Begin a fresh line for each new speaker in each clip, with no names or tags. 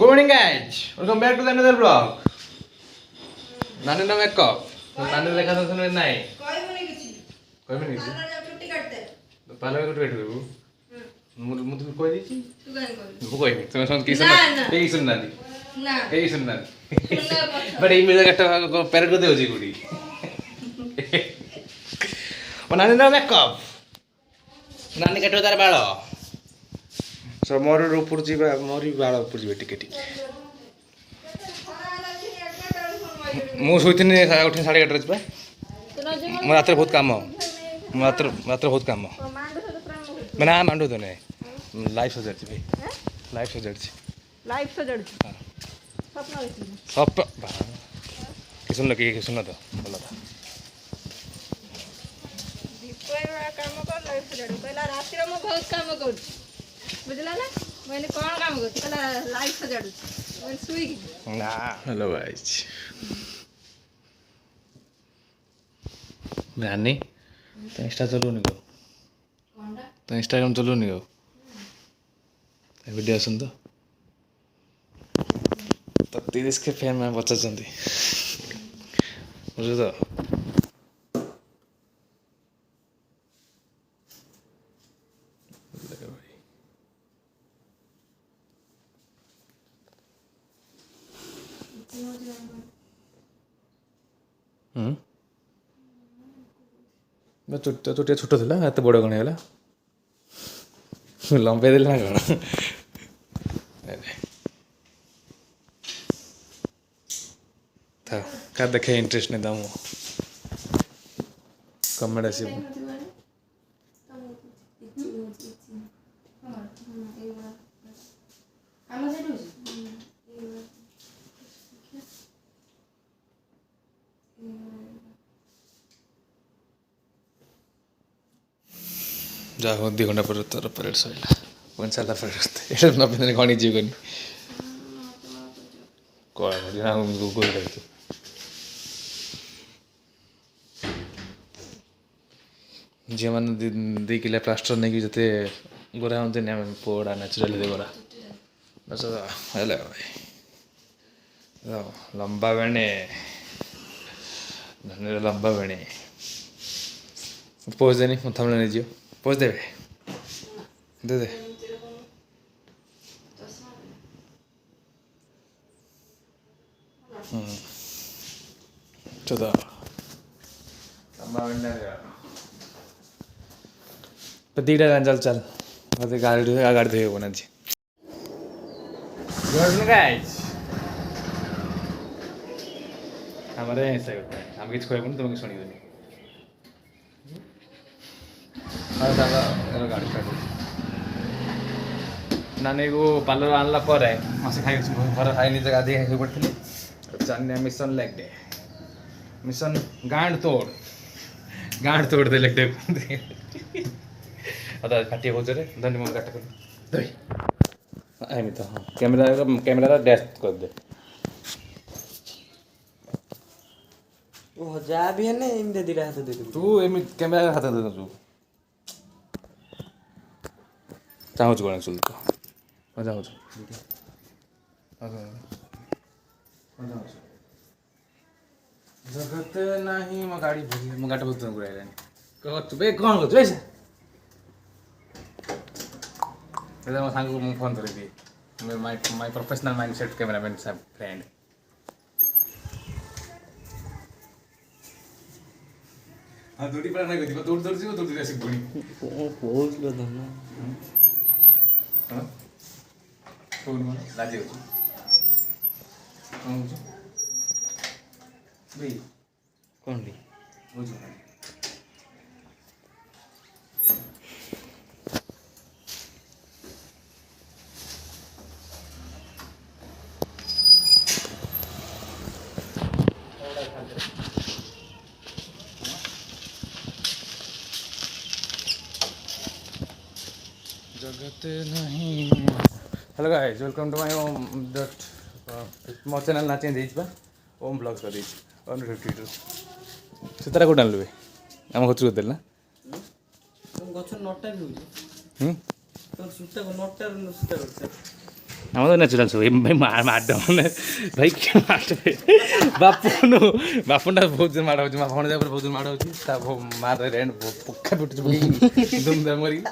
Good morning, guys. Welcome back to another vlog. नानी ना makeup. नानी देखा तो सुने नहीं. कोई भी नहीं किसी. पार्लर जब छुट्टी करते. तो पार्लर में छुट्टी करते हो. मुझे कोई दी थी. तू कोई नहीं. तुम्हें सुन किसी ने यही सुनना थी. ना. यही सुनना थी. बट ये मेरा कट्टा को पैरेट को दे हो जी कुड़ी. और नानी ना मेकअप. नानी कट्टा उतार बालो. सो मोर ऊपर जीवा मोरी बाल ऊपर जीवा टिके टिके मु सोइथिनी उठे 8:30 जीवा मो रात बहुत काम मो रात बहुत काम मैं ना मांडो तो नहीं लाइफ सजड़ छी भाई लाइफ सजड़ छी हां सप कि सुन के सुन तो बोला था
दीपा काम कर लाइफ सजड़ पहला रात रे मो बहुत काम कर बुझला ना मैंने कौन काम करती कहला लाइट सजाड़ू मैं सुई
ना हेलो गाइस नानी तो इंस्टा चलो नहीं गो कोनडा तो इंस्टाग्राम चलो नहीं गो वीडियो सुन तो 30 के फैन में बच्चा चंदी मुझे तो चोटिया छोट था एत बड़ कण है लंबे दिल ना कौन था क्या देखे इंटरेस्ट नहीं था कमेंट आस जा हो 2 घंटा पर तर परेड सैला कौन साला परेड एटा न पिने गणी जीवन कोला ना गूगल करते जे मन 2 किलो प्लास्टर नहीं कि जते गोरा होते ने पोड़ा नेचुरली दे गोरा बस हेलो भाई लंबा बने धन्य लंबा बने पोज देनी थंबनेल नहीं जियो पोज दे दे चलो दीटा चल चल मतलब गाड़ी धोए बना जी गाइस हमारे ऐसा होता है हम किसी खोए तुम सुनी दो गाड़ी स्टार्ट नानी को पार्लर आनला पर मसे खाई घर खाई निजे गाधी खाई पड़ती चाने मिशन लेग डे मिशन गांड तोड़ दे लेग डे अदा काटी हो जरे धन्य मन काट कर दई आमी तो हां कैमरा डैश कर दे
वो जा भी है ना इन दे दिरा हाथ दे
तू एमी कैमरा हाथ दे तू चाहूँ कौन चल तो चाहूँ जगत नहीं मो गाड़ी मो गाड़ी बहुत गुड़ाइलानी कह बे कौन कर मो सांग को फोन कर दिए my professional mindset cameraman friend हाँ दूरी पर नहीं गई दूर दूर से दूर दूर ऐसे गुणी
बहुत लो ना
हाँ कौन कौन लाजे हो कौन हो भाई
कौन ली
हो जो जगत नहीं hello guys welcome to my Om dot मो चैनल ना चेंज ହେଇଛି ओम ब्लॉग्स कर ଦେଇଛି 152 ସେତାରା କୋଉଟା ଆଣିଲୁ ଆମ ଗଛରୁ ଦେଲ ନା
तुम गछ नटा भी होजे
ହୁଁ
तो सुटा को नटा सुटा करते
ଆମର ତ ନ୍ୟାଚୁରାଲ୍ ସବୁ ଭାଇ ମାଡ଼ ମାନେ ଭାଇ କିଏ ମାଡ଼େ ବାପୁନୁ ବାପୁଟା ବହୁତ ମାଡ଼ ହେଉଛି ମା ଭଣଜା ଉପରେ ବହୁତ ମାଡ଼ ହେଉଛି ତା ମା ରେଣ୍ଟ ପୋଖା ପିଟୁଛି ଧୁମଧାମ କରିକି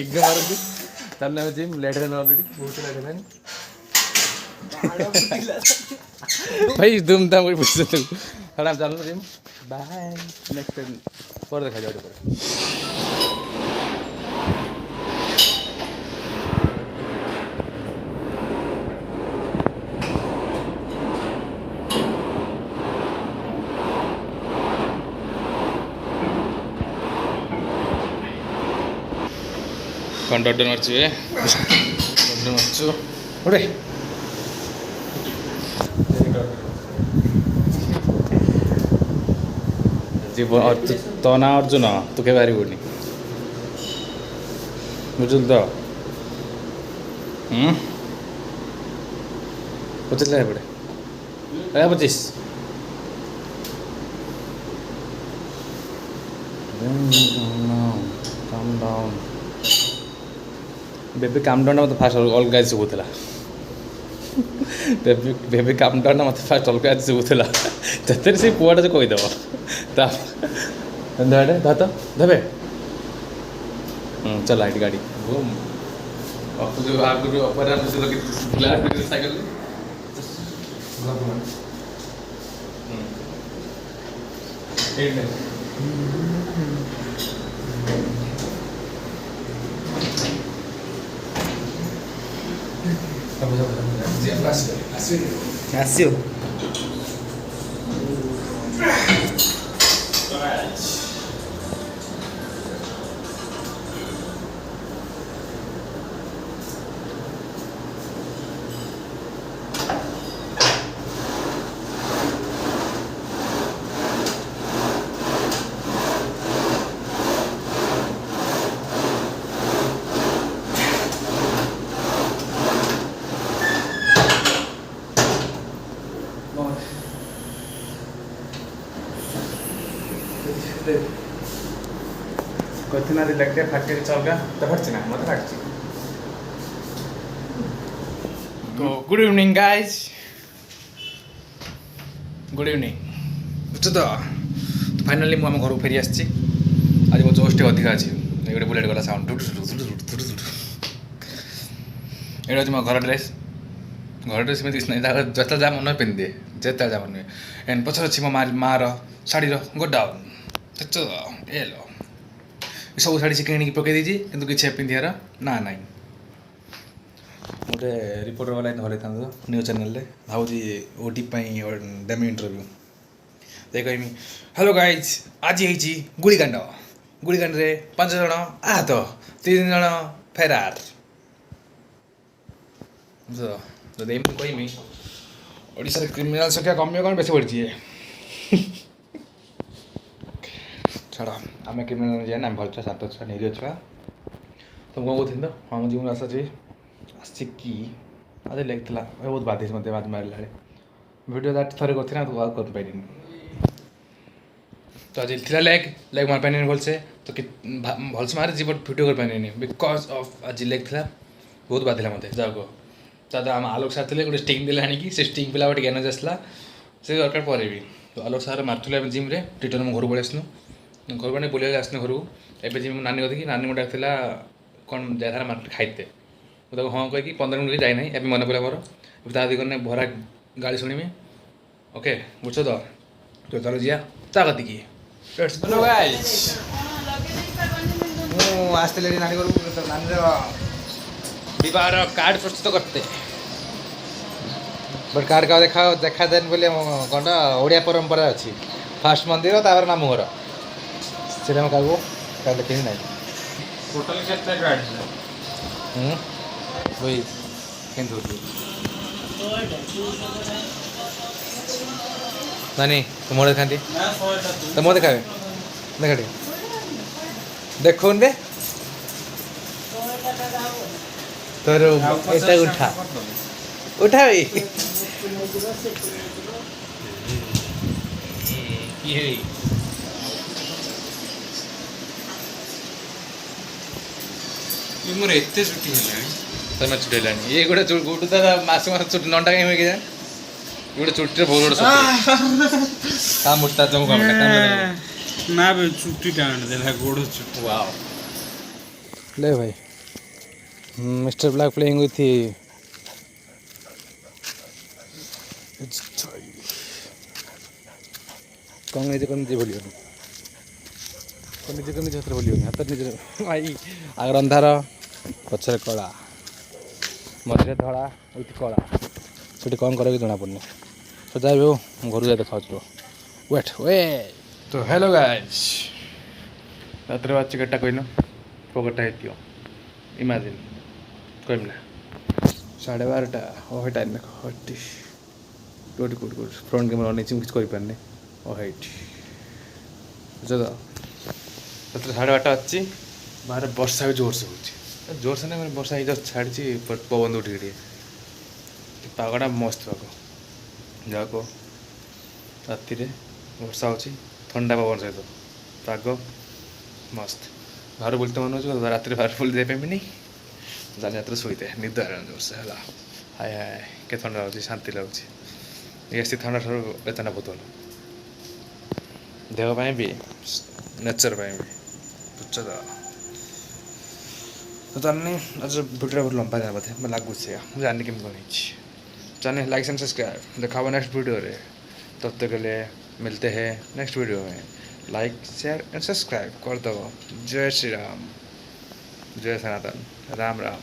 ଏଗ ମାରୁଛି ତାହେଲେ ଆମେ ଯିବି ଲେଟ୍ ହେଲାଣି ଅଲରେଡ଼ି ବହୁତ ଲେଟ୍ ହେଲାଣି ଭାଇ ଧୁମଧାମ କରି ବୁଝୁଛୁ ତାହେଲେ ଆମେ ଚାଲୁଛୁ ଯିବୁ ବାଏ ନେକ୍ସଟ ପରେ ଦେଖାଯାଉ ପରେ କ'ଣ ଡର ମାରୁଛୁ ଏ ଡର ମାରୁଛୁ ଗୋଟେ ଜୀବ ତୋ ନାଁ ଅର୍ଜୁନ ତୁ କେବେ ହାରିବୁନି ବୁଝିଲୁ ତ ପଚିଶ ଏପଟେ 25 calm down baby calm down मत फास्ट अलग शुभुला बेबी काम डाउन मत फास्ट अलग शुभुला जते से पुआटा जो कहीदेव तो देवे चल आईटी गाड़ी साइकिल
ଆସିବ
कथिना लगते फटके चलगा तो फटछ ना मत फटछ तो good evening guys good evening बुझ तो फाइनली मु घर को फेरी आसी आज मो जोश अधिक अच्छी गोटे बुलेट गला साउंड ये मो घर ड्रेस में जता जा मन पिंधे जिते जा मन एंड पछर अच्छी मो मार शाढ़ी गोडाउन ए लो सब शाढ़ी से किणी पकई देती कि किसी पिंधार ना ना गोटे रिपोर्टर वाला धरई था न्यूज चैनल भावी ओटी देमी इंटरव्यू दे कहमी हेलो गाइज आज होती गुड़ीकांड गुड़ीकांड 5 जन आहत 3 जन फेरार जब एमती कहमी ओडिशा क्रिमिनाल संख्या कमियो कौन बेस बढ़ी छाड़ आम क्रिमिनाल जाए भल छुआ शांत छुआ निरीह छुआ तुम कौन कहती तो हाँ मुझे जीवन आसा कि अरे लगता बहुत बाधे मत बाध मारे भिडियो थोड़े कर पारि तो आज थी लेग मार पानी भलसे तो भलसे मारे जीव भिडियो कर पानी बिकज ऑफ आज लेग थी बहुत बाधिला मत जाओ दादा आम आलोक सार थे गोटे स्टिंग देला आनिकी से स्टिंग पिला गोटे ज्ञान आसला से दरकार पर भी तो आलोक सार मार्थुले जिम्रे रिटर्न घर पलि आसनु घर पड़े बुले आसनु घर को एवं जी नानी कथी नानी मुझे डाकला कौन जाए मार्केट खाइते मुझे हाँ कहीकि 15 मिनट जाए ना एवं मन पड़ा मोर तादी करने भरा गाड़ी शुणिमी ओके बुझ तो चलो जिया ता कति की हेलो गाइस आसते नानी घर नानी विवाह कार्ड प्रस्तुत करते बट कार्ड का देखा देन बोले कौन ओडिया परंपरा अच्छी फास्ट मंदिर तापर मामू घर से क्या लिखी ना
टोटल केते कार्ड
वही नानी तुम मोड़े खाती तो मोड़े खावे देखा देखो दे तोर ऐसा उठा उठा भाई
मोर एते छुट्टी है
ତମେ ଛୁଟି ହେଲାଣି ଇଏ ଗୋଟେ ଗୋଟେ ତାର ମାସ ଛୁଟି ନଣ୍ଡା କାହିଁ ହୁଏ କେଜାଣି ଗୋଟେ ଛୁଟିରେ ବହୁତ ବଡ଼ ତା ମୋଟା ତମକୁ କାମ
ना बे छुट्टी टाइम देला गोड़ छुट्टी
वाओ ले भाई मिस्टर ब्लैक प्लेइंग विथ कौन निजे बोलियो निजे हाथ बोलियो हाथ निजे भाई आगर अंधार पछरे कला मझे धड़ा विथ कला से कौन करे जना पड़नी तो जाए हो घर जाए देखा वेट वे तो हेलो गाइस रात्र बात केटा कहन पकटा हेतियो इमाजिन कहम ना 12:30 ओहे टाइम देख हटी good good good front camera नहीं कुछ कर पारनी ओहेट बुझ तो रात्र 12:30 अच्छी बाहर वर्षा भी जोर से हो जोर से ना मैंने वर्षा जस्ट छाड़ी पवन उठी पागटा मस्त पाग जाको राति वर्षा हो ठंडा पवन सहित पाग मस्त बाहर बुलते मन हो रात बाहर बुल जाए नहीं जाने रात शोते निद आए जोर से है हाय हाय के ठंडा लगे शांति लगुच ये ठंडा ठार एतना बहुत भल देहपाई भी नेचर भी बुझ तो जाने आज भिडियो बहुत लंबा जाना बोधे मैं लगुच मुझे जानी केम कौन जाने लाइक एंड सब्सक्राइब देखा नेक्स्ट वीडियो रे तब तक के लिए मिलते हैं नेक्स्ट वीडियो में लाइक शेयर एंड सब्सक्राइब कर दो जय श्री राम जय सनातन राम राम।